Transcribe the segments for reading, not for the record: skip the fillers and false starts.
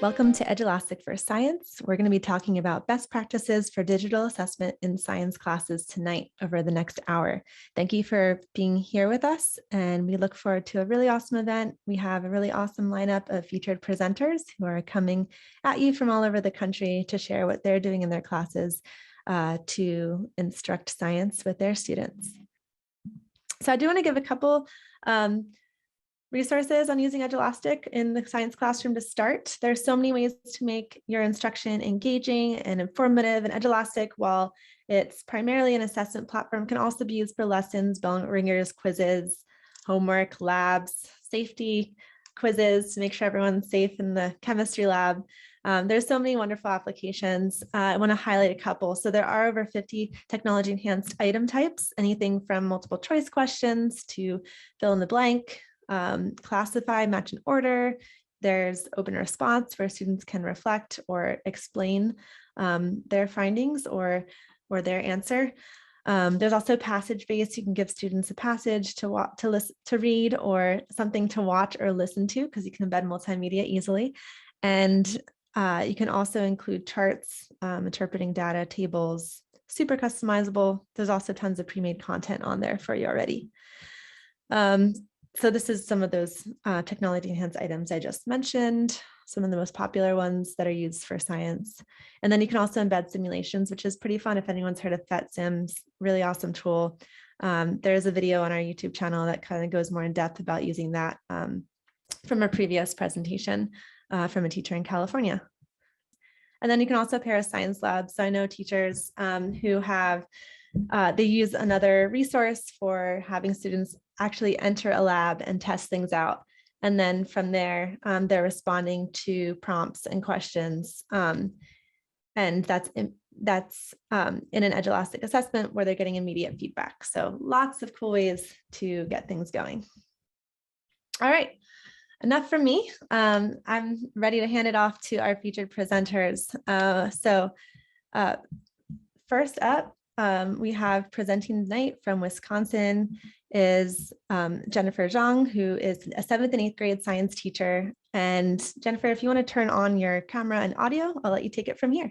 Welcome to Edulastic for Science. We're going to be talking about best practices for digital assessment in science classes tonight over the next hour. Thank you for being here with us, and we look forward to a really awesome event. We have a really awesome lineup of featured presenters who are coming at you from all over the country to share what they're doing in their classes to instruct science with their students. So I do want to give a couple resources on using Edulastic in the science classroom to start. There's so many ways to make your instruction engaging and informative, and Edulastic, while it's primarily an assessment platform, can also be used for lessons, bell ringers, quizzes, homework, labs, safety quizzes to make sure everyone's safe in the chemistry lab. There's so many wonderful applications. I want to highlight a couple. So there are over 50 technology enhanced item types, anything from multiple choice questions to fill in the blank, classify, match and order. There's open response where students can reflect or explain their findings or their answer. There's also passage-based. You can give students a passage to read or something to watch or listen to, because you can embed multimedia easily. And you can also include charts, interpreting data, tables, super customizable. There's also tons of pre-made content on there for you already. So this is some of those technology enhanced items I just mentioned, some of the most popular ones that are used for science. And then you can also embed simulations, which is pretty fun. If anyone's heard of PhET-Sims, really awesome tool. There's a video on our YouTube channel that kind of goes more in depth about using that from a previous presentation from a teacher in California. And then you can also pair a science lab. So I know teachers who have, they use another resource for having students actually enter a lab and test things out. And then from there, they're responding to prompts and questions. And that's in an Edulastic assessment where they're getting immediate feedback. So lots of cool ways to get things going. All right, enough from me. I'm ready to hand it off to our featured presenters. First up, we have presenting tonight from Wisconsin is Jennifer Xiong, who is a 7th and 8th grade science teacher. And Jennifer, if you want to turn on your camera and audio, I'll let you take it from here.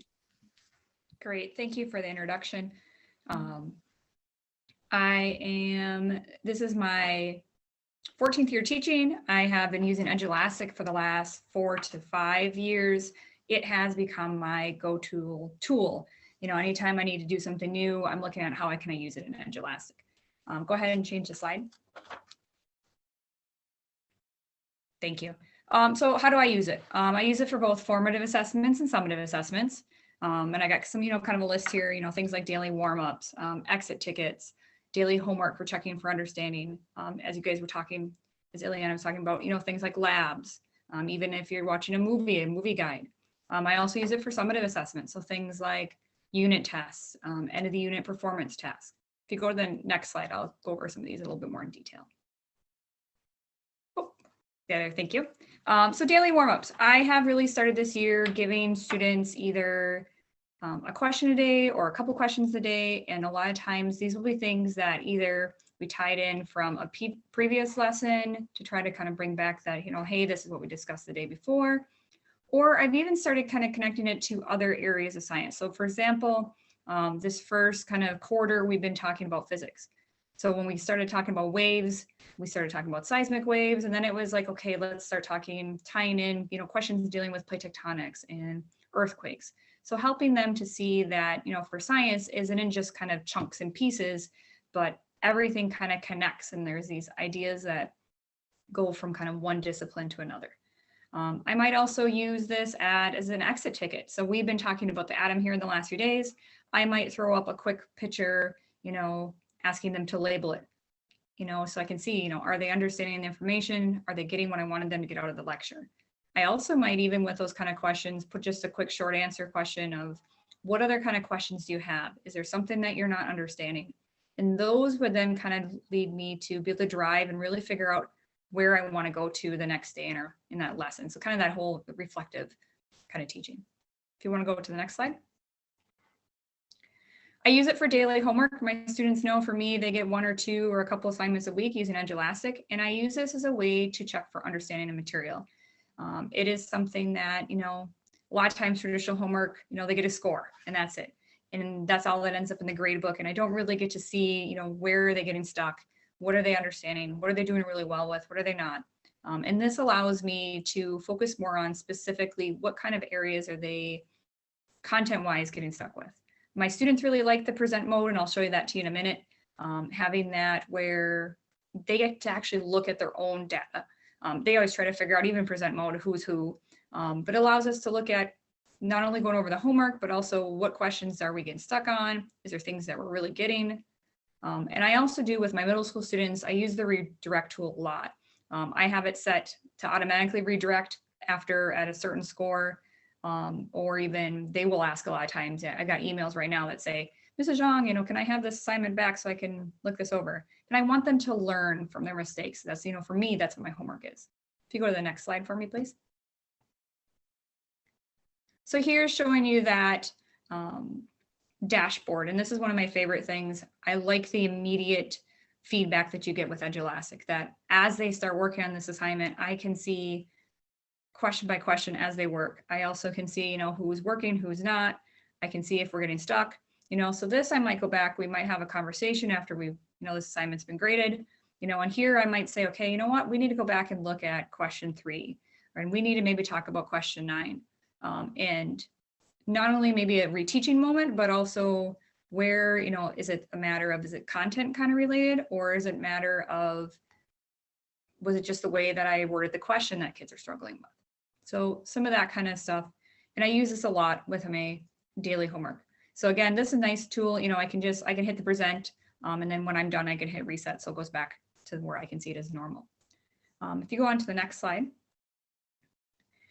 Great, thank you for the introduction. This is my 14th year teaching. I have been using Edulastic for the last 4 to 5 years. It has become my go-to tool. You know, anytime I need to do something new, I'm looking at how can I use it in Edulastic. Go ahead and change the slide. Thank you. So how do I use it? I use it for both formative assessments and summative assessments. And I got some, kind of a list here, things like daily warm-ups, exit tickets, daily homework for checking for understanding. As you guys were talking, as Ileana was talking about, things like labs, even if you're watching a movie guide. I also use it for summative assessments. So things like unit tests, end of the unit performance tasks. If you go to the next slide, I'll go over some of these a little bit more in detail. Oh, yeah, thank you. So daily warm-ups. I have really started this year giving students either a question a day or a couple questions a day. And a lot of times these will be things that either we tied in from a previous lesson to try to kind of bring back that, hey, this is what we discussed the day before. Or I've even started kind of connecting it to other areas of science. So for example, this first kind of quarter, we've been talking about physics. So when we started talking about waves, we started talking about seismic waves, and then it was like, okay, let's start tying in, questions dealing with plate tectonics and earthquakes. So helping them to see that, for science isn't just kind of chunks and pieces, but everything kind of connects, and there's these ideas that go from kind of one discipline to another. I might also use this as an exit ticket. So we've been talking about the atom here in the last few days. I might throw up a quick picture, asking them to label it, so I can see, are they understanding the information? Are they getting what I wanted them to get out of the lecture? I also might, even with those kind of questions, put just a quick short answer question of what other kind of questions do you have? Is there something that you're not understanding? And those would then kind of lead me to be able to drive and really figure out where I want to go to the next day in that lesson. So kind of that whole reflective kind of teaching. If you want to go to the next slide. I use it for daily homework. My students know for me, they get 1 or 2 or a couple assignments a week using Edulastic. And I use this as a way to check for understanding the material. It is something that, you know, a lot of times traditional homework, you know, they get a score and that's it. And that's all that ends up in the grade book. And I don't really get to see, you know, where are they getting stuck? What are they understanding? What are they doing really well with? What are they not? And this allows me to focus more on specifically what kind of areas are they content-wise getting stuck with. My students really like the present mode, and I'll show you that to you in a minute. Having that where they get to actually look at their own data. They always try to figure out, even present mode, who's who, but it allows us to look at not only going over the homework, but also what questions are we getting stuck on? Is there things that we're really getting? And I also do with my middle school students, I use the redirect tool a lot. I have it set to automatically redirect after at a certain score, or even they will ask a lot of times. I got emails right now that say, Mrs. Xiong, you know, can I have this assignment back so I can look this over? And I want them to learn from their mistakes. That's, you know, for me, that's what my homework is. If you go to the next slide for me, please. So here's showing you that dashboard. And this is one of my favorite things. I like the immediate feedback that you get with Edulastic, that as they start working on this assignment, I can see question by question as they work. I also can see, you know, who's working, who's not. I can see if we're getting stuck, you know, so this I might go back, we might have a conversation after we've, you know, this assignment's been graded, you know, and here I might say, okay, you know what, we need to go back and look at question 3, and we need to maybe talk about question 9. And not only maybe a reteaching moment, but also where, you know, is it a matter of, is it content kind of related, or is it a matter of, was it just the way that I worded the question that kids are struggling with? So some of that kind of stuff. And I use this a lot with my daily homework. So again, this is a nice tool. You know, I can hit the present, and then when I'm done, I can hit reset. So it goes back to where I can see it as normal. If you go on to the next slide.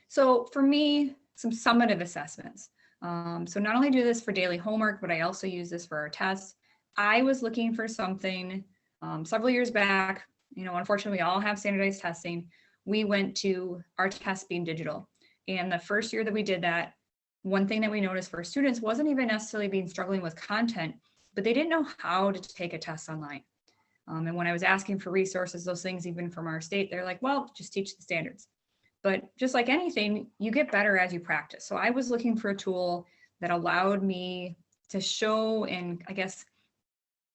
So for me, some summative assessments. So not only do this for daily homework, but I also use this for our tests. I was looking for something several years back. You know, unfortunately, we all have standardized testing. We went to our tests being digital. And the first year that we did that, one thing that we noticed for students wasn't even necessarily being struggling with content, but they didn't know how to take a test online. And when I was asking for resources, those things, even from our state, they're like, well, just teach the standards. But just like anything, you get better as you practice. So I was looking for a tool that allowed me to show and, I guess,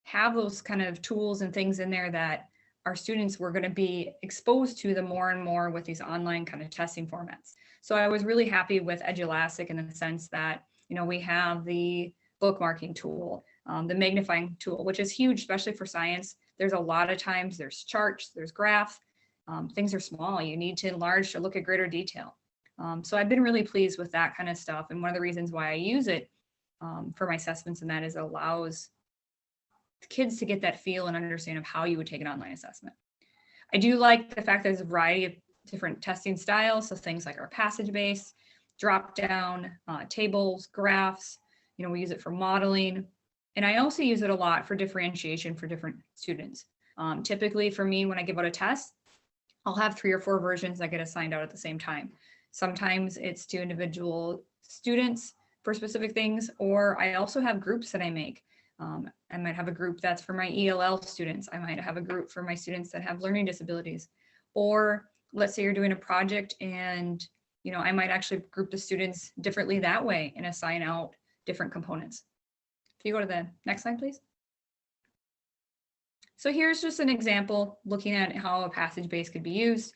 have those kind of tools and things in there that our students were going to be exposed to the more and more with these online kind of testing formats. So I was really happy with Edulastic in the sense that, you know, we have the bookmarking tool, the magnifying tool, which is huge, especially for science. There's a lot of times there's charts, there's graphs, things are small. You need to enlarge to look at greater detail. So I've been really pleased with that kind of stuff. And one of the reasons why I use it for my assessments, and that is it allows kids to get that feel and understand of how you would take an online assessment. I do like the fact that there's a variety of different testing styles. So things like our passage-based, drop-down, tables, graphs, you know, we use it for modeling. And I also use it a lot for differentiation for different students. Typically for me, when I give out a test, I'll have 3 or 4 versions that get assigned out at the same time. Sometimes it's to individual students for specific things, or I also have groups that I make. I might have a group that's for my ELL students. I might have a group for my students that have learning disabilities. Or let's say you're doing a project and, you know, I might actually group the students differently that way and assign out different components. If you go to the next slide, please. So here's just an example looking at how a passage base could be used.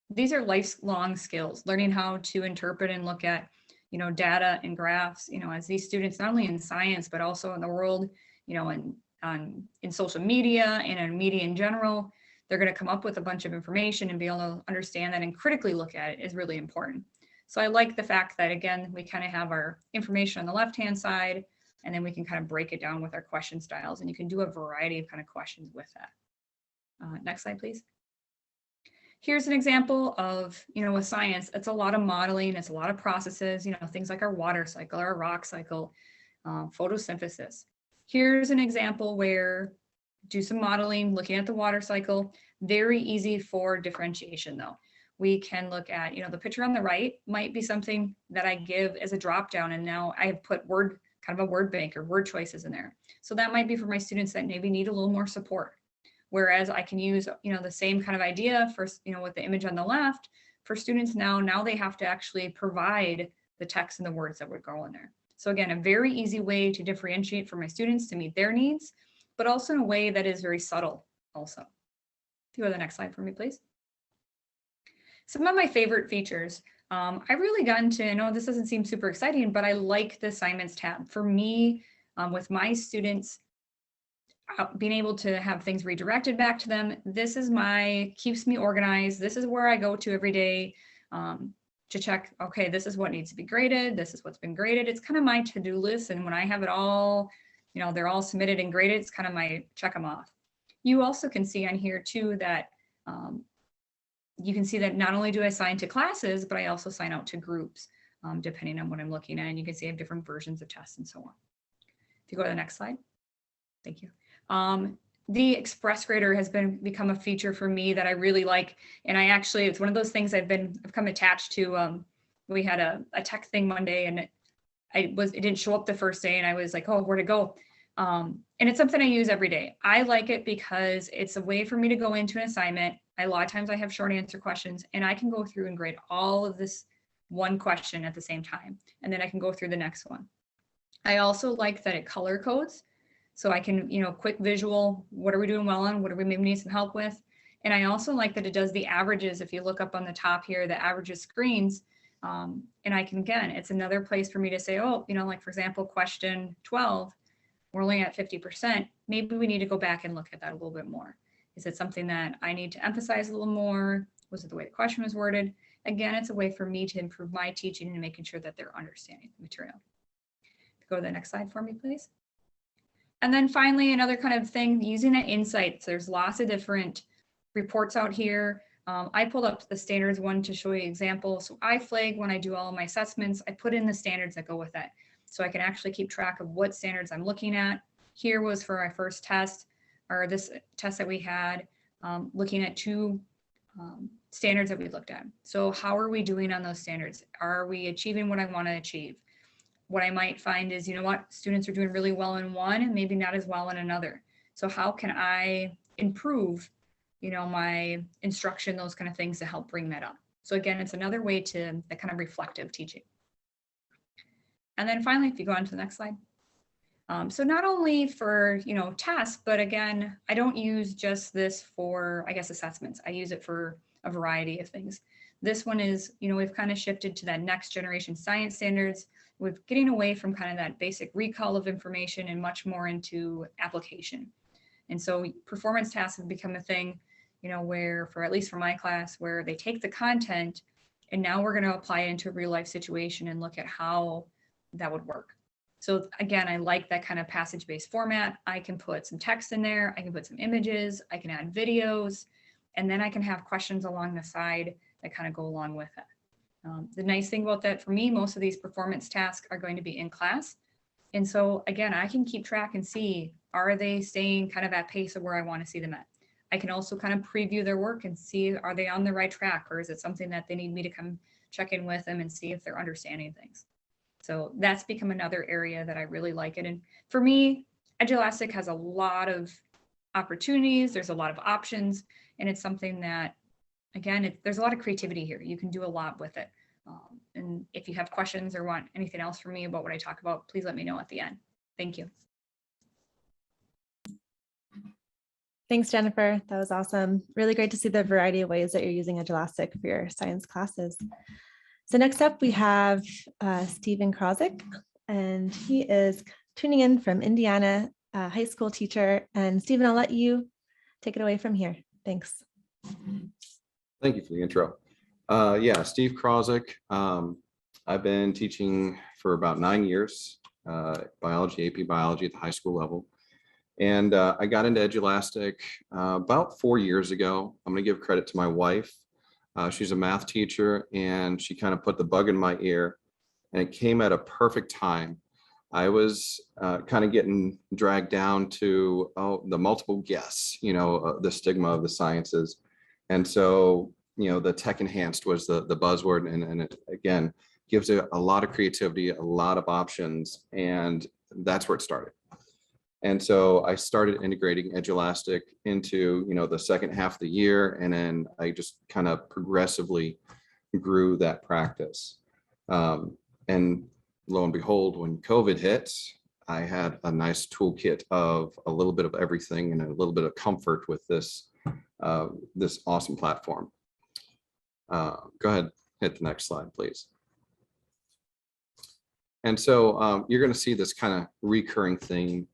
These are lifelong skills, learning how to interpret and look at, you know, data and graphs, you know, as these students, not only in science, but also in the world, you know, in social media and in media in general, they're going to come up with a bunch of information and be able to understand that and critically look at it is really important. So I like the fact that, again, we kind of have our information on the left-hand side, and then we can kind of break it down with our question styles, and you can do a variety of kind of questions with that. Next slide, please. Here's an example of, you know, with science, it's a lot of modeling, it's a lot of processes, you know, things like our water cycle, our rock cycle, photosynthesis. Here's an example where do some modeling, looking at the water cycle, very easy for differentiation though. We can look at, you know, the picture on the right might be something that I give as a drop down, and now I have put kind of a word bank or word choices in there. So that might be for my students that maybe need a little more support. Whereas I can use, you know, the same kind of idea for, you know, with the image on the left, for students now they have to actually provide the text and the words that would go in there. So again, a very easy way to differentiate for my students to meet their needs, but also in a way that is very subtle also. If you go to the next slide for me, please. Some of my favorite features. I really got into, I know this doesn't seem super exciting, but I like the assignments tab. For me, with my students, being able to have things redirected back to them, this is keeps me organized. This is where I go to every day to check, okay, this is what needs to be graded. This is what's been graded. It's kind of my to-do list. And when I have it all, they're all submitted and graded, it's kind of my check them off. You also can see on here too that you can see that not only do I assign to classes, but I also sign out to groups, depending on what I'm looking at. And you can see I have different versions of tests and so on. If you go to the next slide. Thank you. The Express Grader has become a feature for me that I really like. And it's one of those things I've come attached to. We had a tech thing Monday and it didn't show up the first day and I was like, oh, where'd it go? And it's something I use every day. I like it because it's a way for me to go into an assignment. A lot of times I have short answer questions and I can go through and grade all of this one question at the same time. And then I can go through the next one. I also like that it color codes. So I can, quick visual, what are we doing well on? What do we maybe need some help with? And I also like that it does the averages. If you look up on the top here, the averages screens, and I can, again, it's another place for me to say, oh, like for example, question 12, we're only at 50%. Maybe we need to go back and look at that a little bit more. Is it something that I need to emphasize a little more? Was it the way the question was worded? Again, it's a way for me to improve my teaching and making sure that they're understanding the material. Go to the next slide for me, please. And then finally, another kind of thing, using the insights. There's lots of different reports out here. I pulled up the standards one to show you an example. So I flag when I do all of my assessments, I put in the standards that go with that. So I can actually keep track of what standards I'm looking at. Here was for our first test, or this test that we had, looking at two standards that we looked at. So how are we doing on those standards? Are we achieving what I want to achieve? What I might find is, students are doing really well in one and maybe not as well in another. So how can I improve, my instruction, those kind of things to help bring that up. So again, it's another way to the kind of reflective teaching. And then finally, if you go on to the next slide. So not only for, tasks, but again, I don't use just this for, assessments. I use it for a variety of things. This one is, we've kind of shifted to that next generation science standards. We're getting away from kind of that basic recall of information and much more into application. And so performance tasks have become a thing, where at least for my class, where they take the content and now we're going to apply it into a real life situation and look at how that would work. So again, I like that kind of passage-based format. I can put some text in there. I can put some images. I can add videos, and then I can have questions along the side that kind of go along with it. The nice thing about that for me, most of these performance tasks are going to be in class. And so again, I can keep track and see, are they staying kind of at pace of where I want to see them at? I can also kind of preview their work and see, are they on the right track, or is it something that they need me to come check in with them and see if they're understanding things? So that's become another area that I really like it. And for me, Edulastic has a lot of opportunities. There's a lot of options, and it's something that, again, there's a lot of creativity here. You can do a lot with it. And if you have questions or want anything else from me about what I talk about, please let me know at the end. Thank you. Thanks, Jennifer. That was awesome. Really great to see the variety of ways that you're using Edulastic for your science classes. So next up, we have Stephen Krawcszyk, and he is tuning in from Indiana, a high school teacher. And Stephen, I'll let you take it away from here. Thanks. Thank you for the intro. Yeah, Steve Krawcszyk. I've been teaching for about 9 years, biology, AP biology at the high school level. And I got into Edulastic about 4 years ago. I'm going to give credit to my wife. She's a math teacher, and she kind of put the bug in my ear, and it came at a perfect time. I was kind of getting dragged down to the multiple guess, the stigma of the sciences. And so, the tech enhanced was the buzzword, and it, again, gives it a lot of creativity, a lot of options, and that's where it started. And so I started integrating Edulastic into, the second half of the year, and then I just kind of progressively grew that practice. And lo and behold, when COVID hit, I had a nice toolkit of a little bit of everything and a little bit of comfort with this, this awesome platform. Go ahead, hit the next slide, please. And so you're going to see this kind of recurring theme,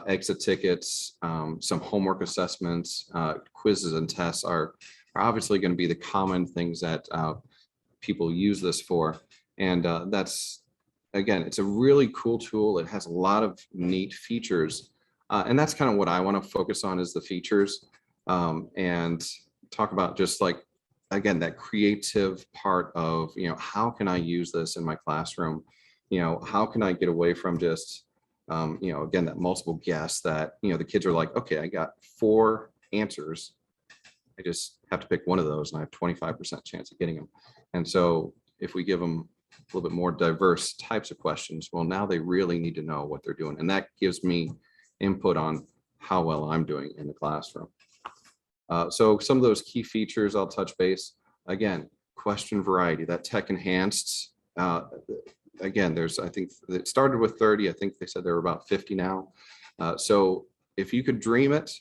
exit tickets, some homework assessments, quizzes and tests are obviously going to be the common things that people use this for. And that's, again, it's a really cool tool. It has a lot of neat features. And that's kind of what I want to focus on is the features and talk about just like, again, that creative part of, you know, how can I use this in my classroom? You know, how can I get away from just, you know, again, that multiple guess that, you know, the kids are like, okay, I got 4 answers. I just have to pick one of those and I have 25% chance of getting them. And so if we give them a little bit more diverse types of questions, well, now they really need to know what they're doing. And that gives me input on how well I'm doing in the classroom. So some of those key features I'll touch base. Again, question variety, that tech enhanced. Again, there's, I think it started with 30. I think they said there were about 50 now. So if you could dream it,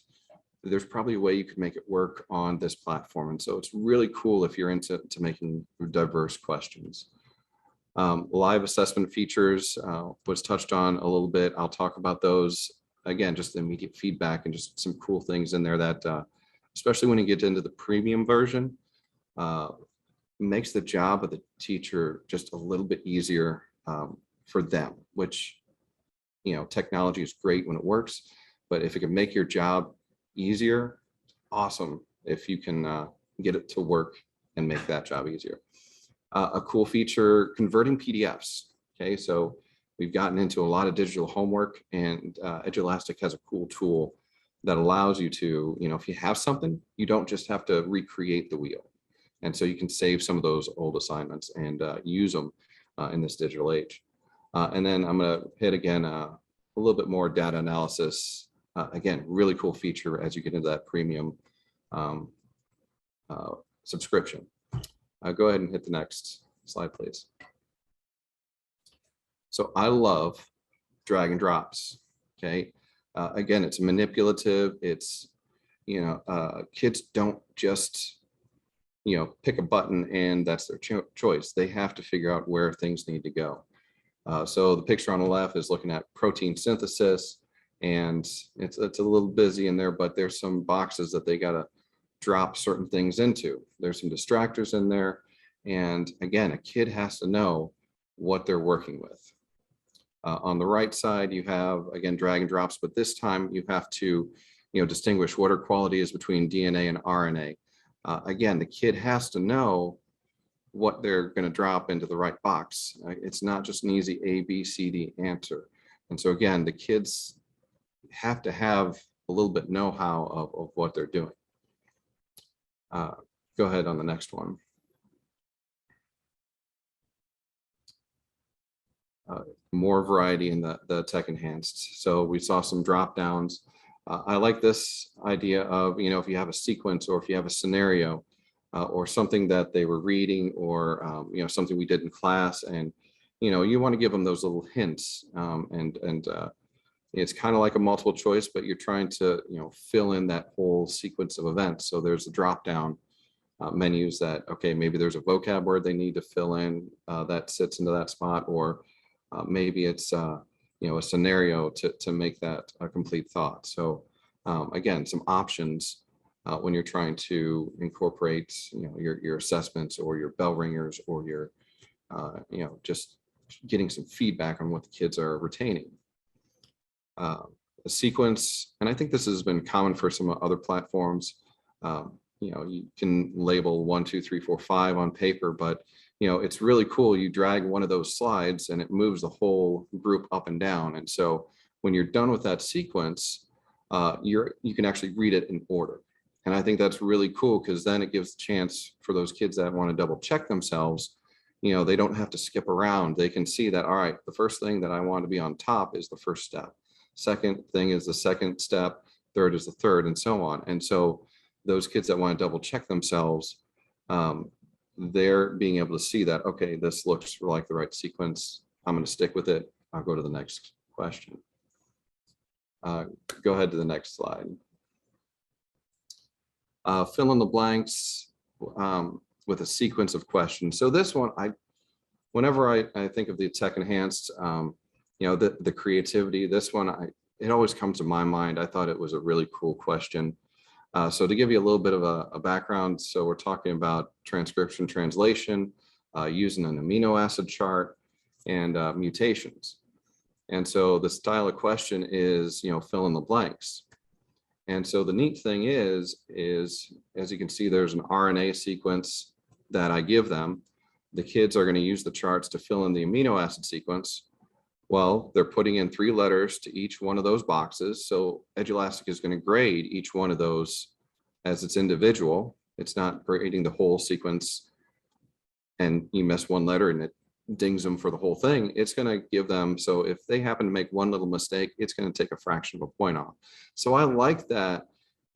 there's probably a way you could make it work on this platform. And so it's really cool if you're into making diverse questions. Live assessment features was touched on a little bit. I'll talk about those. Again, just immediate feedback and just some cool things in there that, especially when you get into the premium version, makes the job of the teacher just a little bit easier for them, which, you know, technology is great when it works, but if it can make your job easier, awesome if you can get it to work and make that job easier. A cool feature, converting PDFs. Okay, so we've gotten into a lot of digital homework, and Edulastic has a cool tool that allows you to, you know, if you have something, you don't just have to recreate the wheel. And so you can save some of those old assignments and use them in this digital age. And then I'm going to hit again a little bit more data analysis. Again, really cool feature as you get into that premium subscription. Go ahead and hit the next slide, please. So I love drag and drops. Okay. Again, it's manipulative. It's, you know, kids don't just, you know, pick a button and that's their choice. They have to figure out where things need to go. So the picture on the left is looking at protein synthesis, and it's a little busy in there, but there's some boxes that they got to drop certain things into. There's some distractors in there. And again, a kid has to know what they're working with. On the right side, you have, again, drag and drops, but this time you have to, you know, distinguish what are qualities between DNA and RNA. Again, the kid has to know what they're going to drop into the right box. It's not just an easy A, B, C, D answer. And so again, the kids have to have a little bit know-how of what they're doing. Go ahead on the next one. More variety in the tech enhanced. So we saw some drop downs. I like this idea of, you know, if you have a sequence or if you have a scenario or something that they were reading or, you know, something we did in class, and, you know, you want to give them those little hints it's kind of like a multiple choice, but you're trying to, you know, fill in that whole sequence of events. So there's a drop down menus that, okay, maybe there's a vocab word they need to fill in that sits into that spot, or maybe it's you know, a scenario to make that a complete thought. So again, some options when you're trying to incorporate, you know, your assessments or your bell ringers or your you know, just getting some feedback on what the kids are retaining. A sequence, and I think this has been common for some other platforms. You know, you can label 1, 2, 3, 4, 5 on paper, but you know, it's really cool. You drag one of those slides and it moves the whole group up and down. And so when you're done with that sequence, you can actually read it in order. And I think that's really cool, because then it gives a chance for those kids that want to double check themselves. You know, they don't have to skip around. They can see that, all right, the first thing that I want to be on top is the first step. Second thing is the second step. Third is the third, and so on. And so those kids that want to double check themselves, they're being able to see that, okay, this looks like the right sequence. I'm going to stick with it. I'll go to the next question. Go ahead to the next slide. Fill in the blanks with a sequence of questions. So this one, whenever I think of the tech enhanced, you know, the creativity, this one, it always comes to my mind. I thought it was a really cool question. So to give you a little bit of a background, so we're talking about transcription translation, using an amino acid chart, and mutations. And so the style of question is, you know, fill in the blanks. And so the neat thing is as you can see, there's an RNA sequence that I give them. The kids are going to use the charts to fill in the amino acid sequence. Well, they're putting in 3 letters to each one of those boxes. So Edulastic is going to grade each one of those as its individual. It's not grading the whole sequence and you miss one letter and it dings them for the whole thing. It's going to give them, so if they happen to make one little mistake, it's going to take a fraction of a point off. So I like that.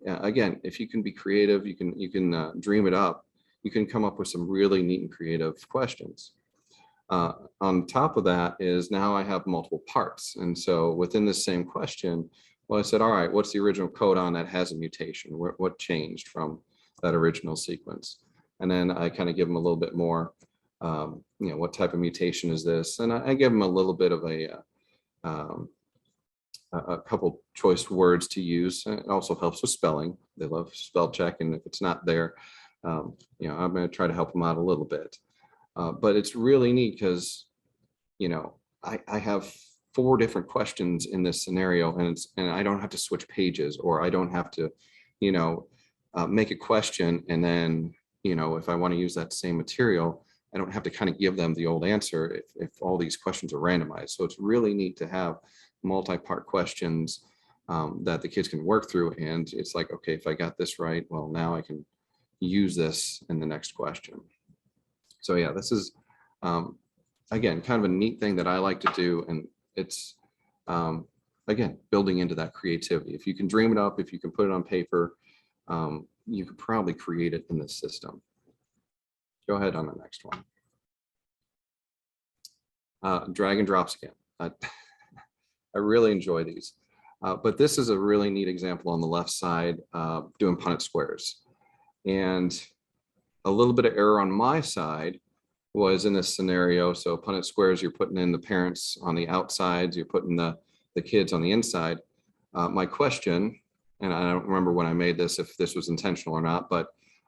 Again, if you can be creative, you can dream it up. You can come up with some really neat and creative questions. On top of that is now I have multiple parts. And so within this same question, well, I said, all right, what's the original codon that has a mutation? What changed from that original sequence? And then I kind of give them a little bit more, you know, what type of mutation is this? And I give them a little bit of a couple choice words to use. It also helps with spelling. They love spell check. And if it's not there, you know, I'm going to try to help them out a little bit. But it's really neat because, you know, I have 4 different questions in this scenario, and I don't have to switch pages, or I don't have to, you know, make a question and then, you know, if I want to use that same material, I don't have to kind of give them the old answer if all these questions are randomized. So it's really neat to have multi-part questions that the kids can work through. And it's like, okay, if I got this right, well, now I can use this in the next question. So yeah, this is, again, kind of a neat thing that I like to do. And it's, again, building into that creativity. If you can dream it up, if you can put it on paper, you could probably create it in the system. Go ahead on the next one. Drag and drops again. I really enjoy these. But this is a really neat example on the left side, doing Punnett squares. And a little bit of error on my side was in this scenario. So Punnett squares, you're putting in the parents on the outsides, you're putting the kids on the inside. My question, and I don't remember when I made this, if this was intentional or not, but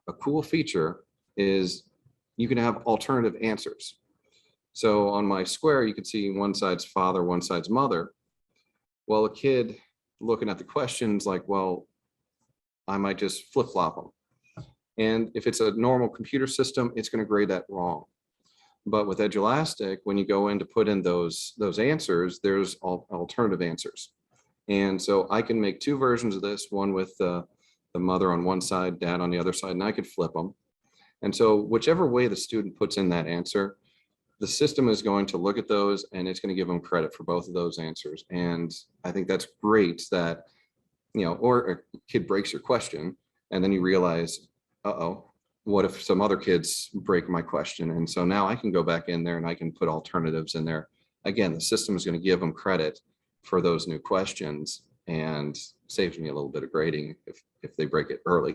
a cool feature is you can have alternative answers. So on my square, you can see one side's father, one side's mother. Well, a kid looking at the questions like, well, I might just flip-flop them. And if it's a normal computer system, it's going to grade that wrong. But with Edulastic, when you go in to put in those answers, there's alternative answers. And so I can make 2 versions of this, one with the mother on one side, dad on the other side, and I could flip them. And so whichever way the student puts in that answer, the system is going to look at those and it's going to give them credit for both of those answers. And I think that's great that, you know, or a kid breaks your question and then you realize, uh-oh, what if some other kids break my question? And so now I can go back in there and I can put alternatives in there. Again, the system is going to give them credit for those new questions and saves me a little bit of grading if they break it early.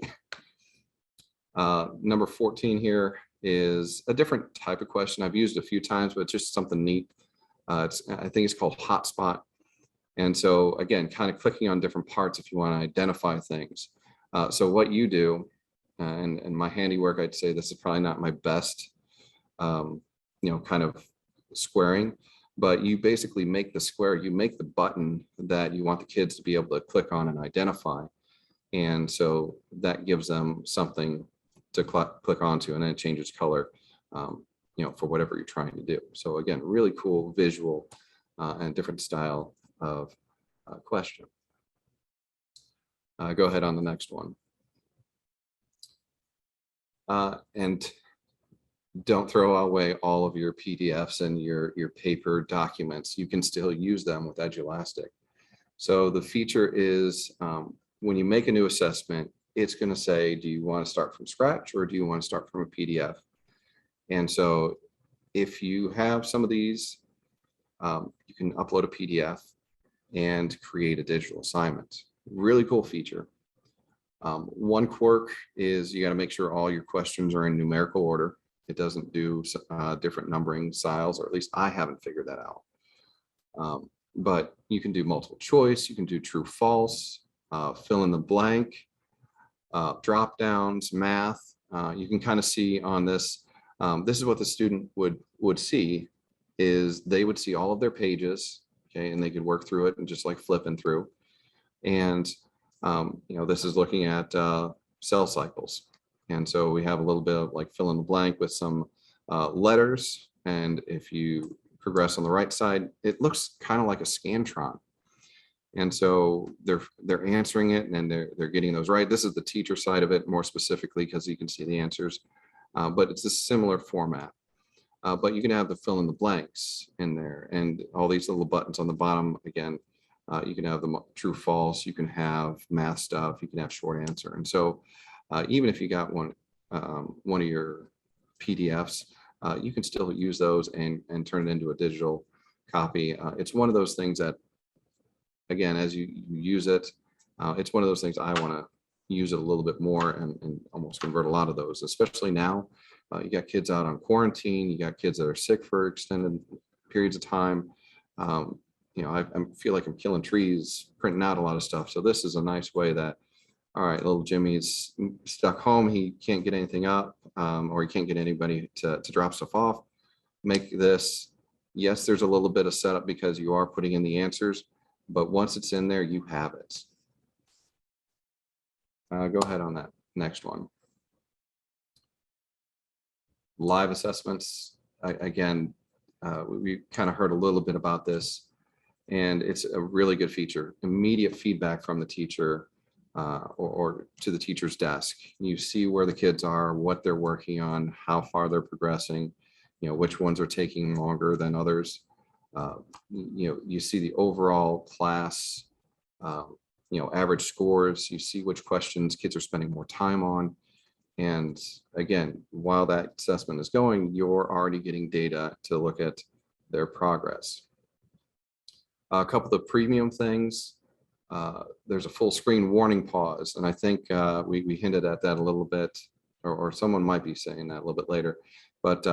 Number 14 here is a different type of question. I've used a few times, but it's just something neat. I think it's called hotspot. And so again, kind of clicking on different parts if you want to identify things. So what you do, and my handiwork, I'd say this is probably not my best, you know, kind of squaring, but you basically make the square, you make the button that you want the kids to be able to click on and identify. And so that gives them something to click onto, and then it changes color, you know, for whatever you're trying to do. So again, really cool visual and different style of question. Go ahead on the next one. And don't throw away all of your PDFs and your paper documents. You can still use them with Edulastic. So the feature is when you make a new assessment, it's going to say, do you want to start from scratch or do you want to start from a PDF? And so if you have some of these, you can upload a PDF and create a digital assignment. Really cool feature. One quirk is you got to make sure all your questions are in numerical order. It doesn't do different numbering styles, or at least I haven't figured that out. But you can do multiple choice, you can do true, false, fill in the blank, drop downs, math. You can kind of see on this, this is what the student would see, is they would see all of their pages, okay, and they could work through it and just like flipping through. And this is looking at cell cycles. And so we have a little bit of like fill in the blank with some letters. And if you progress on the right side, it looks kind of like a Scantron. And so they're answering it, and they're getting those right. This is the teacher side of it more specifically, because you can see the answers, but it's a similar format. But you can have the fill in the blanks in there, and all these little buttons on the bottom. Again, you can have the true, false, you can have math stuff, you can have short answer. And so even if you got one of your PDFs, you can still use those and turn it into a digital copy. It's one of those things that, again, as you use it, it's one of those things I want to use it a little bit more and almost convert a lot of those, especially now. You got kids out on quarantine, you got kids that are sick for extended periods of time. I feel like I'm killing trees, printing out a lot of stuff. So this is a nice way that, all right, little Jimmy's stuck home, he can't get anything up, or he can't get anybody to drop stuff off. Make this, yes, there's a little bit of setup because you are putting in the answers, but once it's in there, you have it. Go ahead on that next one. Live assessments. Again, we kind of heard a little bit about this, and it's a really good feature. Immediate feedback from the teacher or to the teacher's desk. You see where the kids are, what they're working on, how far they're progressing, which ones are taking longer than others. You see the overall class, average scores. You see which questions kids are spending more time on. And again, while that assessment is going, you're already getting data to look at their progress. A couple of the premium things, there's a full screen warning pause. And I think we hinted at that a little bit, or someone might be saying that a little bit later. But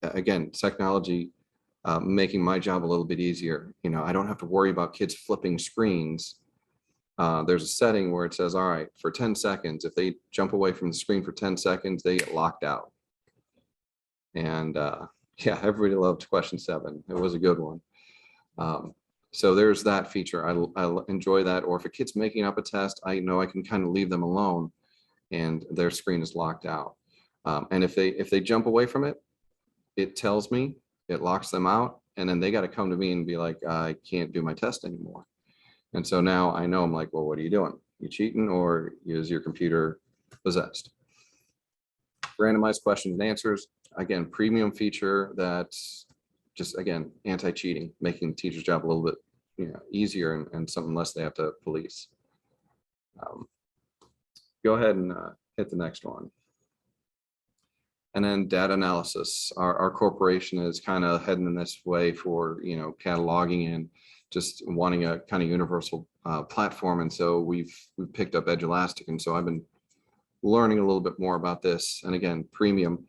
again, technology making my job a little bit easier. I don't have to worry about kids flipping screens. There's a setting where it says, all right, for 10 seconds, if they jump away from the screen for 10 seconds, they get locked out. And yeah, everybody loved question 7. It was a good one. So there's that feature. I enjoy that. Or if a kid's making up a test, I know I can kind of leave them alone and their screen is locked out. And if they jump away from it, it tells me, it locks them out, and then they got to come to me and be like, I can't do my test anymore. And so now I know, I'm like, well, what are you doing? You cheating, or is your computer possessed? Randomized questions and answers. Again, premium feature that's just, again, anti-cheating, making the teacher's job a little bit easier and something less they have to police. Go ahead and hit the next one. And then data analysis. Our corporation is kind of heading in this way for cataloging and just wanting a kind of universal platform. And so we've picked up Edulastic, and so I've been learning a little bit more about this. And again, premium,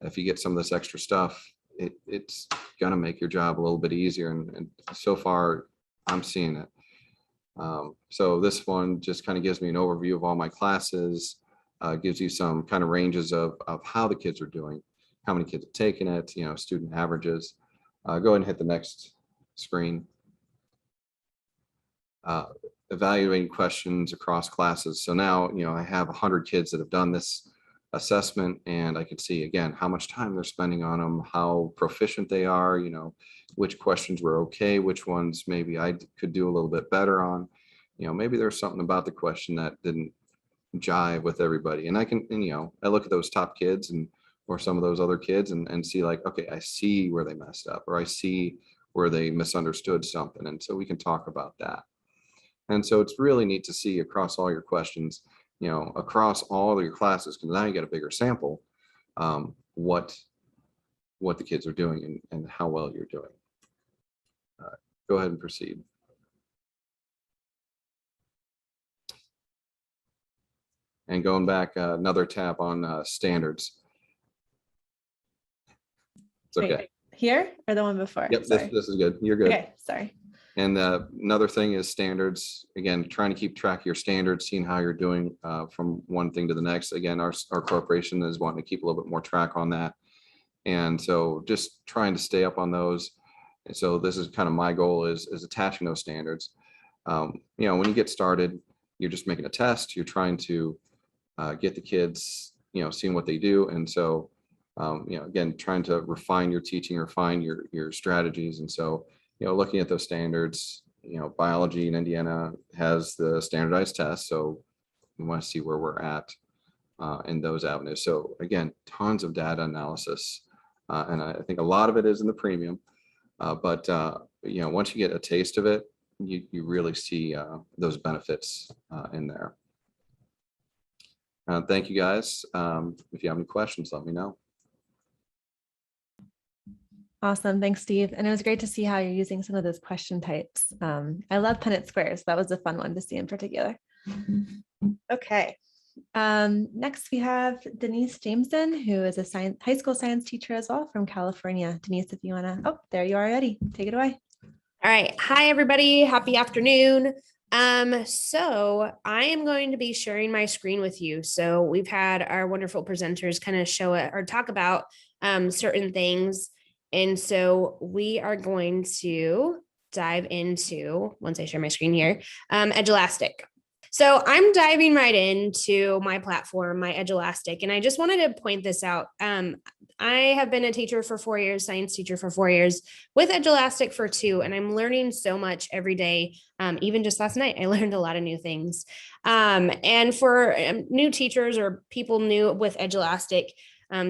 if you get some of this extra stuff, it's gonna make your job a little bit easier. And so far, I'm seeing it. So this one just kind of gives me an overview of all my classes. Gives you some kind of ranges of how the kids are doing, how many kids have taken it, student averages. Go ahead and hit the next screen. Evaluating questions across classes. So now, I have 100 kids that have done this assessment, and I can see again how much time they're spending on them, how proficient they are, which questions were okay, which ones maybe I could do a little bit better on. Maybe there's something about the question that didn't jive with everybody, and I can, I look at those top kids or some of those other kids and see like, okay, I see where they messed up, or I see where they misunderstood something, and so we can talk about that. And so it's really neat to see across all your questions, across all of your classes, because now you get a bigger sample, what the kids are doing and how well you're doing. Go ahead and proceed. And going back, another tab on standards. It's okay. Wait, here or the one before? Yep, Sorry. this is good. You're good. Okay, sorry. And another thing is standards. Again, trying to keep track of your standards, seeing how you're doing from one thing to the next. Again, our corporation is wanting to keep a little bit more track on that. And so just trying to stay up on those. And so this is kind of my goal is attaching those standards. You know, when you get started, you're just making a test. You're trying to get the kids, you know, seeing what they do. And so, you know, again, trying to refine your teaching, refine your strategies. And so, you know, looking at those standards, you know, biology in Indiana has the standardized tests. So we want to see where we're at in those avenues. So again, tons of data analysis. And I think a lot of it is in the premium. But you know, once you get a taste of it, you really see those benefits in there. Thank you guys. If you have any questions, let me know. Awesome. Thanks, Steve. And it was great to see how you're using some of those question types. I love Punnett squares. That was a fun one to see in particular. Okay. Next we have Denise Jameson, who is a high school science teacher as well from California. Denise, if you want to, oh, there you are already. Take it away. All right. Hi, everybody. Happy afternoon. So I am going to be sharing my screen with you. So we've had our wonderful presenters kind of show it or talk about certain things. And so we are going to dive into, once I share my screen here, Edulastic. So I'm diving right into my platform, my Edulastic, and I just wanted to point this out. I have been a teacher for 4 years, science teacher for 4 years, with Edulastic for 2, and I'm learning so much every day. Even just last night, I learned a lot of new things. And for new teachers or people new with Edulastic,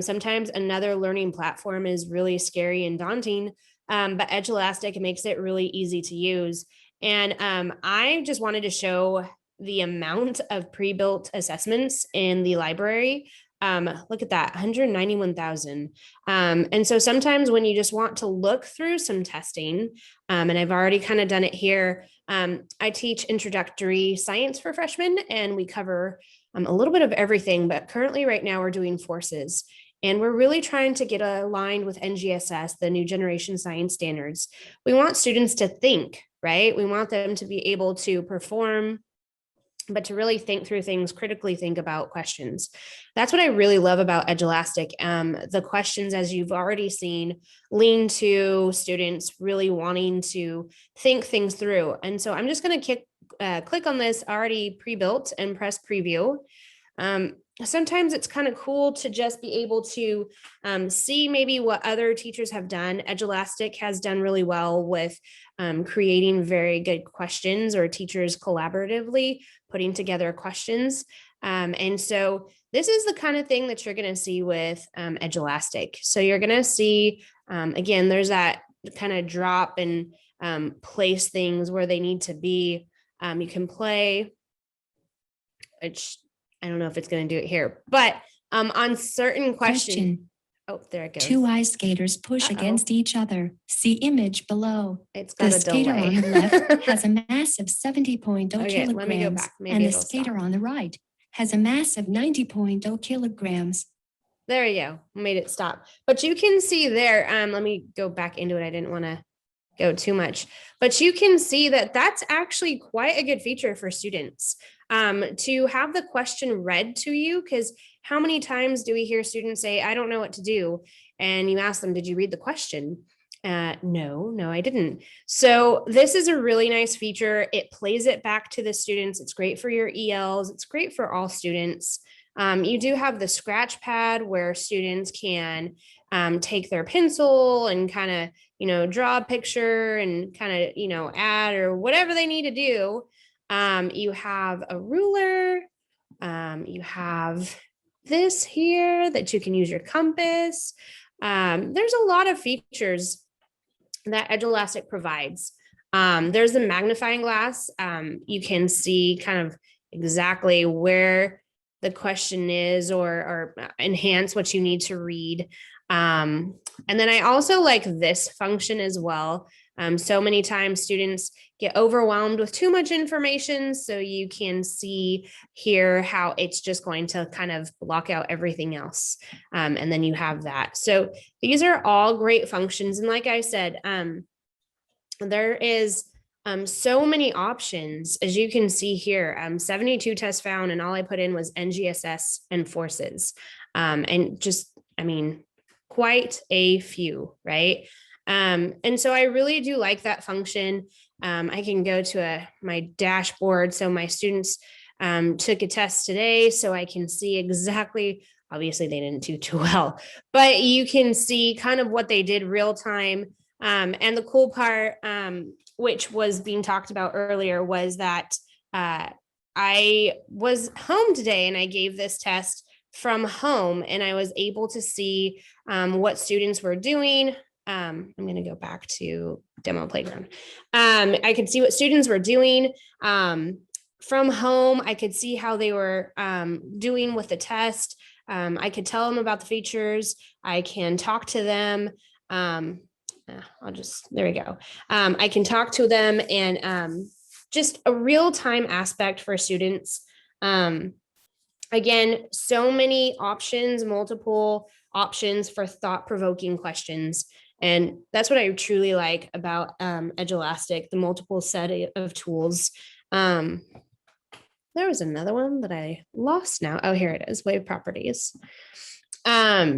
sometimes another learning platform is really scary and daunting, but Edulastic makes it really easy to use. And I just wanted to show the amount of pre-built assessments in the library. Look at that, 191,000. And so sometimes when you just want to look through some testing, and I've already kind of done it here, I teach introductory science for freshmen, and we cover a little bit of everything, but currently right now we're doing forces. And we're really trying to get aligned with NGSS, the new generation science standards. We want students to think, right? We want them to be able to perform, but to really think through things, critically think about questions. That's what I really love about Edulastic. The questions, as you've already seen, lean to students really wanting to think things through. And so I'm just going to click on this already pre-built and press preview. Sometimes it's kind of cool to just be able to see maybe what other teachers have done. Edulastic has done really well with creating very good questions, or teachers collaboratively putting together questions. And so this is the kind of thing that you're going to see with Edulastic. So you're going to see, again, there's that kind of drop and place things where they need to be. You can play, which I don't know if it's going to do it here, but on certain questions. Oh, there it goes. Two ice skaters push against each other. See image below. It's got the a skater delay. on the left has a massive 70.0 Okay, let me go kilograms, back. Maybe and the it'll skater stop. on the right has a massive 90.0 kilograms. There you go. Made it stop. But you can see there, let me go back into it. I didn't want to go too much, but you can see that that's actually quite a good feature for students to have the question read to you, because how many times do we hear students say, I don't know what to do? And you ask them, did you read the question? No, I didn't. So this is a really nice feature. It plays it back to the students. It's great for your ELs. It's great for all students. You do have the scratch pad where students can take their pencil and kind of, draw a picture and kind of, add or whatever they need to do. You have a ruler. You have this here that you can use your compass. There's a lot of features that Edulastic provides. There's the magnifying glass. You can see kind of exactly where the question is, or enhance what you need to read. And then I also like this function as well. So many times students get overwhelmed with too much information. So you can see here how it's just going to kind of block out everything else. And then you have that. So these are all great functions. And like I said, there is so many options, as you can see here, 72 tests found, and all I put in was NGSS and forces. And just, I mean, quite a few, right? And so I really do like that function. I can go to my dashboard. So my students took a test today, so I can see exactly, obviously they didn't do too well, but you can see kind of what they did real time. And the cool part, which was being talked about earlier, was that I was home today and I gave this test from home, and I was able to see what students were doing. I'm going to go back to demo playground. I could see what students were doing from home. I could see how they were doing with the test. I could tell them about the features. I can talk to them. There we go. I can talk to them, and just a real-time aspect for students. Again, so many options, multiple options for thought-provoking questions. And that's what I truly like about Edulastic, the multiple set of tools. There was another one that I lost now. Oh, here it is, wave properties. Let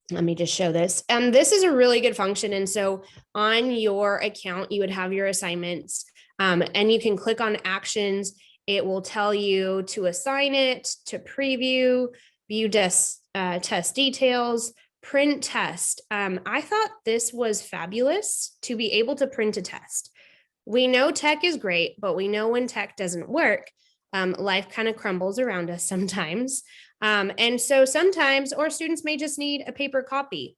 me just show this. This is a really good function. And so on your account, you would have your assignments, and you can click on actions. It will tell you to assign it, to preview, view test details, print test. I thought this was fabulous to be able to print a test. We know tech is great, but we know when tech doesn't work, life kind of crumbles around us sometimes. And so sometimes, or students may just need a paper copy.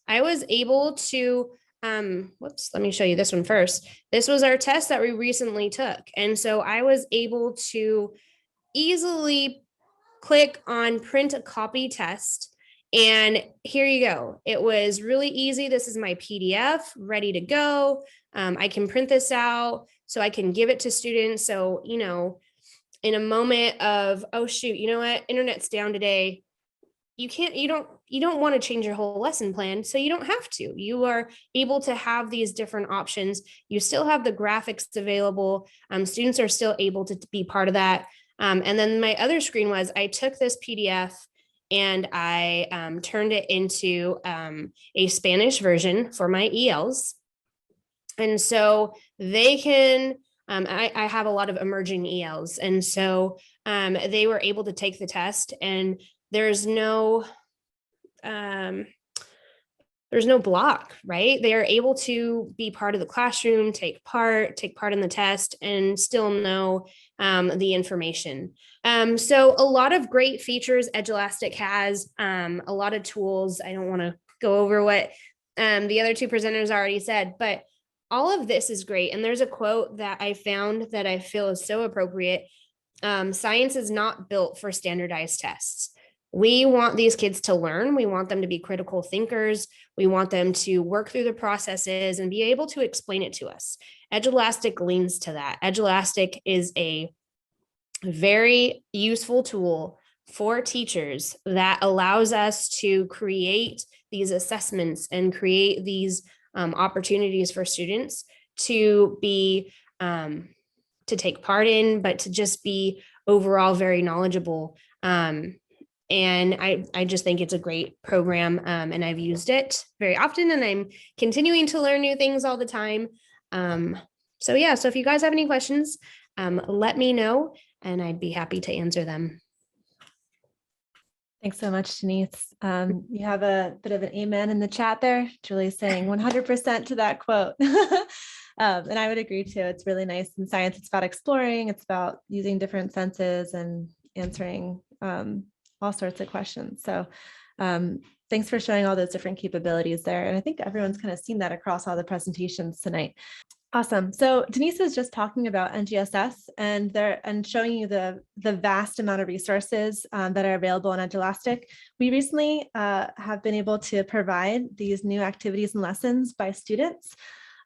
I was able to, let me show you this one first. This was our test that we recently took. And so I was able to easily click on print a copy test. And here you go. It was really easy. This is my PDF ready to go. I can print this out so I can give it to students. So, you know, in a moment of, oh shoot, you know what, internet's down today. You don't want to change your whole lesson plan. So you don't have to. You are able to have these different options. You still have the graphics available. Students are still able to be part of that. And then my other screen was, I took this PDF and I turned it into a Spanish version for my ELs. And so they can, I have a lot of emerging ELs. And so they were able to take the test, and there's no block, right? They are able to be part of the classroom, take part in the test, and still know the information. So a lot of great features Edulastic has, a lot of tools. I don't want to go over what the other two presenters already said, but all of this is great. And there's a quote that I found that I feel is so appropriate. Science is not built for standardized tests. We want these kids to learn. We want them to be critical thinkers. We want them to work through the processes and be able to explain it to us. Edulastic leans to that. Edulastic is a very useful tool for teachers that allows us to create these assessments and create these opportunities for students to be to take part in, but to just be overall very knowledgeable. And I just think it's a great program, and I've used it very often, and I'm continuing to learn new things all the time. So yeah, so if you guys have any questions, let me know, and I'd be happy to answer them. Thanks so much, Denise. You have a bit of an amen in the chat there. Julie's saying 100% to that quote. And I would agree too. It's really nice in science. It's about exploring. It's about using different senses and answering all sorts of questions. So thanks for showing all those different capabilities there. And I think everyone's kind of seen that across all the presentations tonight. Awesome. So Denise was just talking about NGSS and showing you the vast amount of resources that are available on Edulastic. We recently have been able to provide these new activities and lessons by students.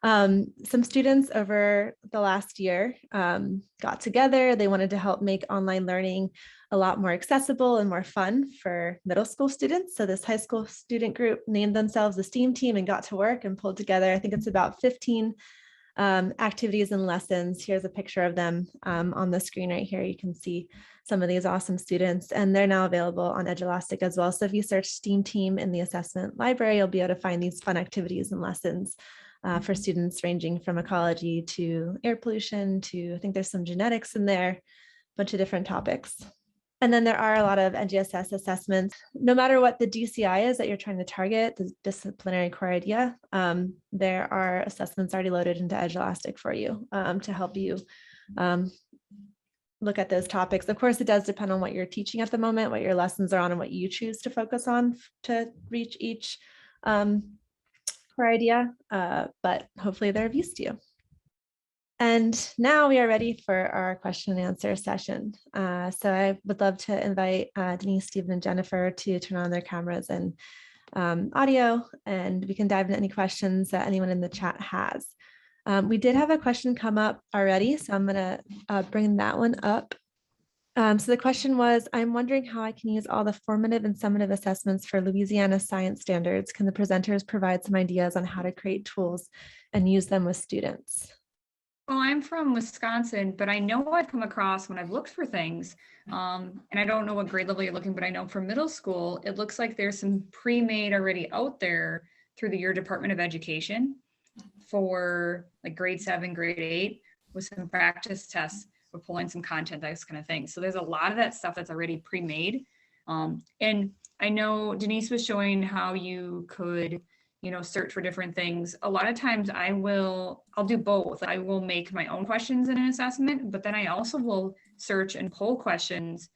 Some students over the last year got together. They wanted to help make online learning a lot more accessible and more fun for middle school students. So this high school student group named themselves the STEAM team and got to work and pulled together, I think it's about 15 activities and lessons. Here's a picture of them on the screen right here. You can see some of these awesome students, and they're now available on Edulastic as well. So if you search STEAM team in the assessment library, you'll be able to find these fun activities and lessons for students ranging from ecology to air pollution to, I think there's some genetics in there, a bunch of different topics. And then there are a lot of NGSS assessments. No matter what the DCI is that you're trying to target, the disciplinary core idea, there are assessments already loaded into Edulastic for you to help you look at those topics. Of course, it does depend on what you're teaching at the moment, what your lessons are on, and what you choose to focus on to reach each core idea, but hopefully they're of use to you. And now we are ready for our question and answer session. So I would love to invite Denise, Stephen, and Jennifer to turn on their cameras and audio, and we can dive into any questions that anyone in the chat has. We did have a question come up already, so I'm going to bring that one up. So the question was, I'm wondering how I can use all the formative and summative assessments for Louisiana science standards. Can the presenters provide some ideas on how to create tools and use them with students? Well, I'm from Wisconsin, but I know I've come across when I've looked for things, and I don't know what grade level you're looking, but I know for middle school, it looks like there's some pre-made already out there through your Department of Education for like grade 7, grade 8 with some practice tests with pulling some content, those kind of things. So there's a lot of that stuff that's already pre-made. And I know Denise was showing how you could search for different things. A lot of times I'll do both. I will make my own questions in an assessment, but then I also will search and pull questions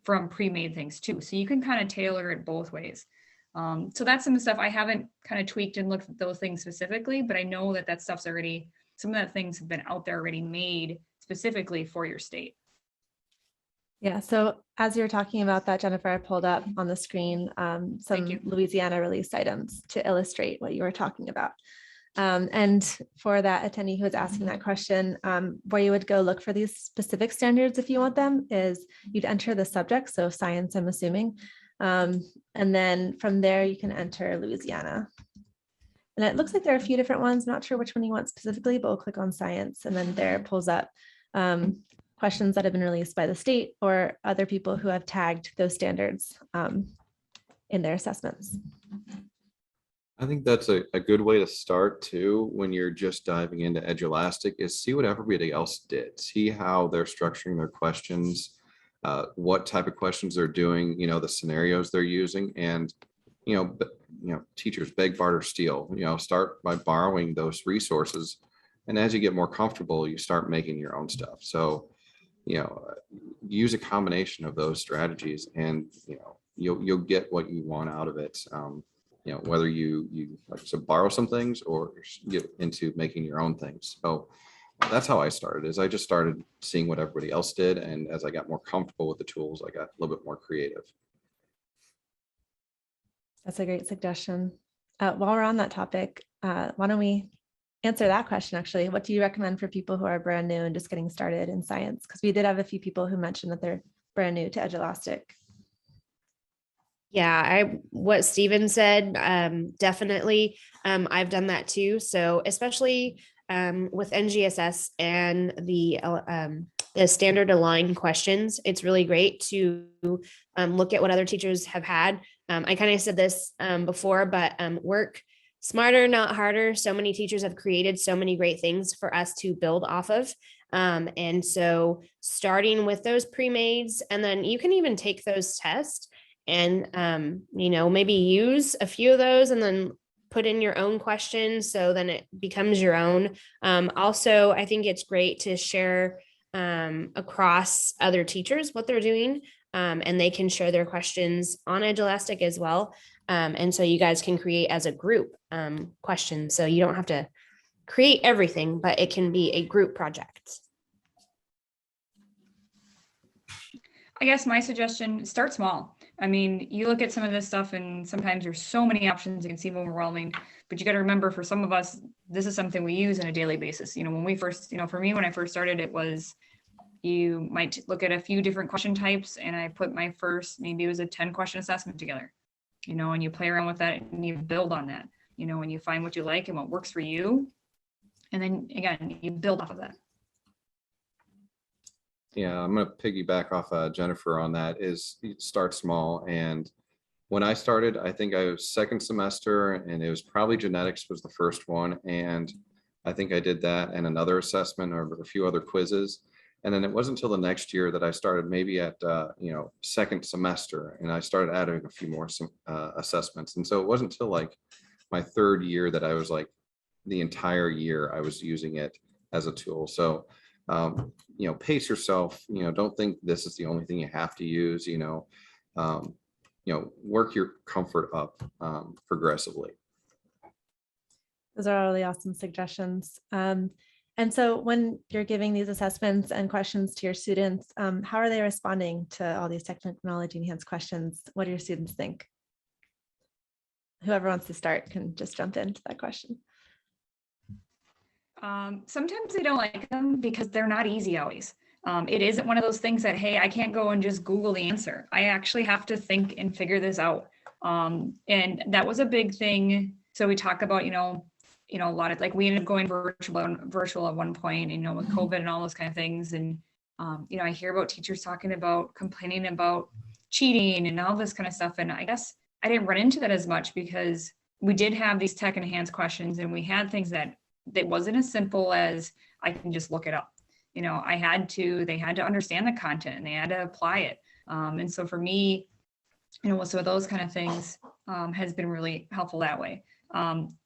from pre-made things too. So you can kind of tailor it both ways. So that's some stuff I haven't kind of tweaked and looked at those things specifically, but I know that stuff's already, some of that things have been out there already made specifically for your state. Yeah, so as you were talking about that, Jennifer, I pulled up on the screen some Louisiana release items to illustrate what you were talking about. And for that attendee who was asking that question, where you would go look for these specific standards if you want them is you'd enter the subject, so science, I'm assuming. And then from there you can enter Louisiana. And it looks like there are a few different ones. I'm not sure which one you want specifically, but we'll click on science, and then there it pulls up questions that have been released by the state or other people who have tagged those standards in their assessments. I think that's a good way to start too when you're just diving into Edulastic is see what everybody else did. See how they're structuring their questions, what type of questions they're doing, the scenarios they're using, and teachers beg, barter, steal. Start by borrowing those resources, and as you get more comfortable, you start making your own stuff. So use a combination of those strategies, and you'll get what you want out of it. Whether you like to borrow some things or get into making your own things. So that's how I started. Is I just started seeing what everybody else did, and as I got more comfortable with the tools, I got a little bit more creative. That's a great suggestion. While we're on that topic, why don't we answer that question actually? What do you recommend for people who are brand new and just getting started in science? Because we did have a few people who mentioned that they're brand new to Edulastic. Yeah, what Stephen said, definitely. I've done that too. So especially with NGSS and the standard aligned questions, it's really great to look at what other teachers have had. I kind of said this before, but work smarter, not harder. So many teachers have created so many great things for us to build off of. And so starting with those pre-mades, and then you can even take those tests and, maybe use a few of those and then put in your own questions. So then it becomes your own. Also, I think it's great to share across other teachers what they're doing, and they can share their questions on Edulastic as well. And so you guys can create as a group questions. So you don't have to create everything, but it can be a group project. I guess my suggestion, start small. I mean, you look at some of this stuff and sometimes there's so many options, it can seem overwhelming, but you got to remember, for some of us, this is something we use on a daily basis. When we first, for me, when I first started, it was, you might look at a few different question types, and I put my first, maybe it was a 10 question assessment together, and you play around with that and you build on that, and you find what you like and what works for you. And then again, you build off of that. Yeah, I'm going to piggyback off Jennifer on that, is start small. And when I started, I think I was second semester, and it was probably genetics was the first one. And I think I did that and another assessment or a few other quizzes. And then it wasn't until the next year that I started, maybe at, second semester, and I started adding a few more assessments. And so it wasn't until like my third year that I was like, the entire year I was using it as a tool. So pace yourself, don't think this is the only thing you have to use, work your comfort up progressively. Those are really awesome suggestions. And so when you're giving these assessments and questions to your students, how are they responding to all these technology enhanced questions? What do your students think? Whoever wants to start can just jump into that question. Sometimes they don't like them because they're not easy always. It isn't one of those things that, hey, I can't go and just Google the answer. I actually have to think and figure this out. And that was a big thing. So we talk about, a lot of, like, we ended up going virtual at one point, with COVID and all those kind of things. And, I hear about teachers talking about complaining about cheating and all this kind of stuff. And I guess I didn't run into that as much because we did have these tech enhanced questions, and we had things that wasn't as simple as I can just look it up. They had to understand the content and they had to apply it. And so for me, so those kind of things has been really helpful that way.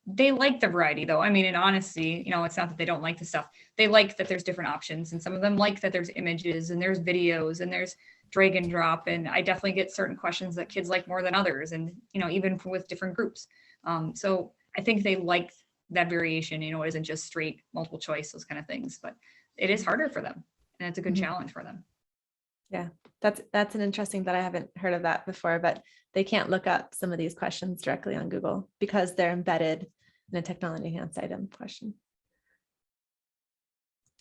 They like the variety though. I mean, in honesty, it's not that they don't like the stuff. They like that there's different options, and some of them like that there's images and there's videos and there's drag and drop. And I definitely get certain questions that kids like more than others, and, even with different groups. So I think they like that variation, it isn't just straight multiple choice, those kind of things, but it is harder for them, and it's a good challenge for them. Yeah, that's an interesting that I haven't heard of that before, but they can't look up some of these questions directly on Google because they're embedded in a technology enhanced item question.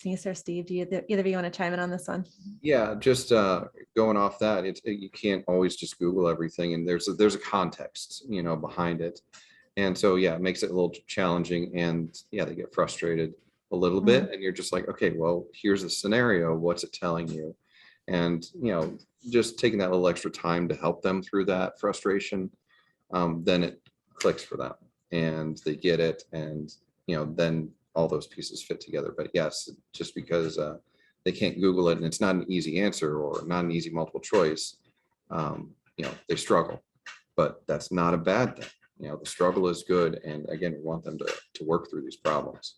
Denise or Steve, do either of you want to chime in on this one? Yeah, just going off that, you can't always just Google everything, and there's a context, behind it. And so, yeah, it makes it a little challenging, and yeah, they get frustrated a little bit, and you're just like, okay, well, here's the scenario. What's it telling you? And, just taking that little extra time to help them through that frustration, then it clicks for them and they get it. And, then all those pieces fit together. But yes, just because they can't Google it and it's not an easy answer or not an easy multiple choice, they struggle. But that's not a bad thing. The struggle is good. And again, we want them to work through these problems.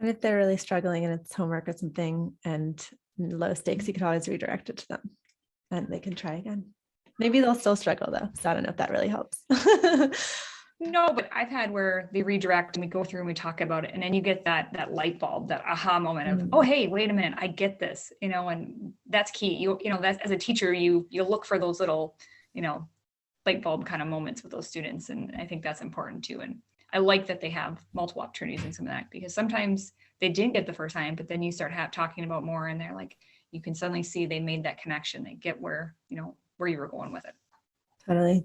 And if they're really struggling and it's homework or something and low stakes, you could always redirect it to them and they can try again. Maybe they'll still struggle though. So I don't know if that really helps. No, but I've had where they redirect and we go through and we talk about it. And then you get that light bulb, that aha moment of, oh, hey, wait a minute, I get this, and that's key. That's, as a teacher, you look for those little, light bulb kind of moments with those students. And I think that's important too. And I like that they have multiple opportunities in some of that, because sometimes they didn't get the first time, but then you start talking about more and they're like, you can suddenly see they made that connection. They get where you were going with it. Totally.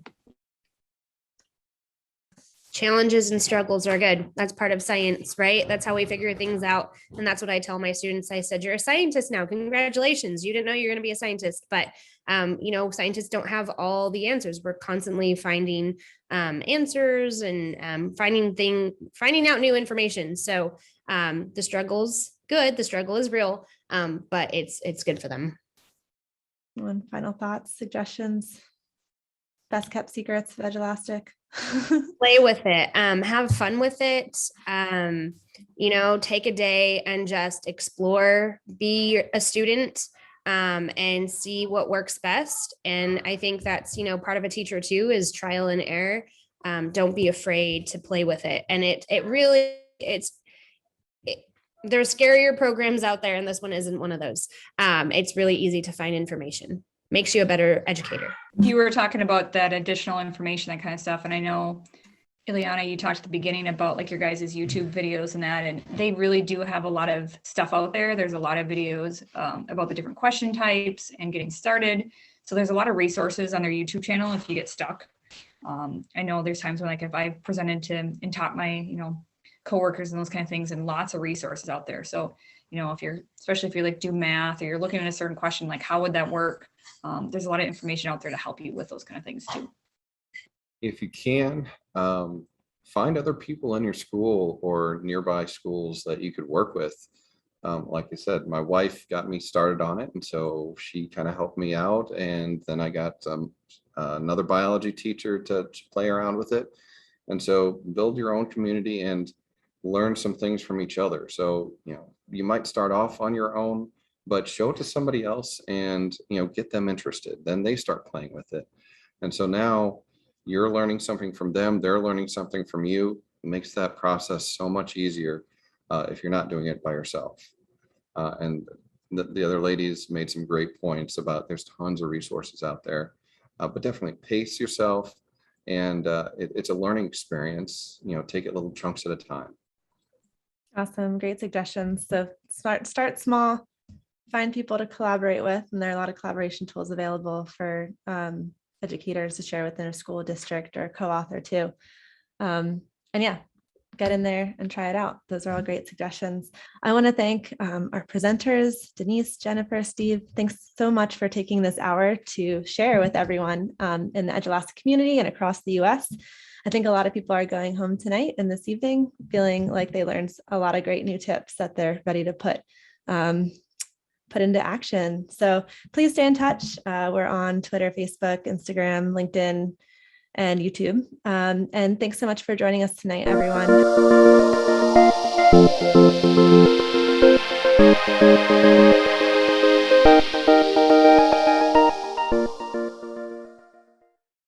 Challenges and struggles are good. That's part of science, right? That's how we figure things out. And that's what I tell my students. I said, you're a scientist now. Congratulations. You didn't know you're going to be a scientist, but scientists don't have all the answers. We're constantly finding answers and finding out new information. So the struggle's good. The struggle is real, but it's good for them. One final thoughts, suggestions, best kept secrets of Edulastic. Play with it, have fun with it, take a day and just explore, be a student, and see what works best. And I think that's, part of a teacher too, is trial and error. Don't be afraid to play with it. And it's There's scarier programs out there, and this one isn't one of those. It's really easy to find information. Makes you a better educator. You were talking about that additional information, that kind of stuff. And I know, Ileana, you talked at the beginning about like your guys' YouTube videos and that, and they really do have a lot of stuff out there. There's a lot of videos about the different question types and getting started. So there's a lot of resources on their YouTube channel if you get stuck. I know there's times when like if I presented to and taught my, coworkers and those kind of things, and lots of resources out there. So, if you're, especially if you like do math or you're looking at a certain question, like how would that work? There's a lot of information out there to help you with those kind of things too. If you can, find other people in your school or nearby schools that you could work with. Like I said, my wife got me started on it, and so she kind of helped me out. And then I got another biology teacher to play around with it. And so build your own community and learn some things from each other. So, you might start off on your own, but show it to somebody else and, get them interested. Then they start playing with it. And so now you're learning something from them. They're learning something from you. It makes that process so much easier if you're not doing it by yourself. And the other ladies made some great points about there's tons of resources out there, but definitely pace yourself. And it's a learning experience, take it little chunks at a time. Awesome. Great suggestions. So start small, find people to collaborate with. And there are a lot of collaboration tools available for educators to share within a school district or co-author too. And yeah, get in there and try it out. Those are all great suggestions. I want to thank our presenters, Denise, Jennifer, Steve. Thanks so much for taking this hour to share with everyone in the Edulastic community and across the US. I think a lot of people are going home tonight and this evening feeling like they learned a lot of great new tips that they're ready to put into action. So please stay in touch. We're on Twitter, Facebook, Instagram, LinkedIn, and YouTube. And thanks so much for joining us tonight, everyone.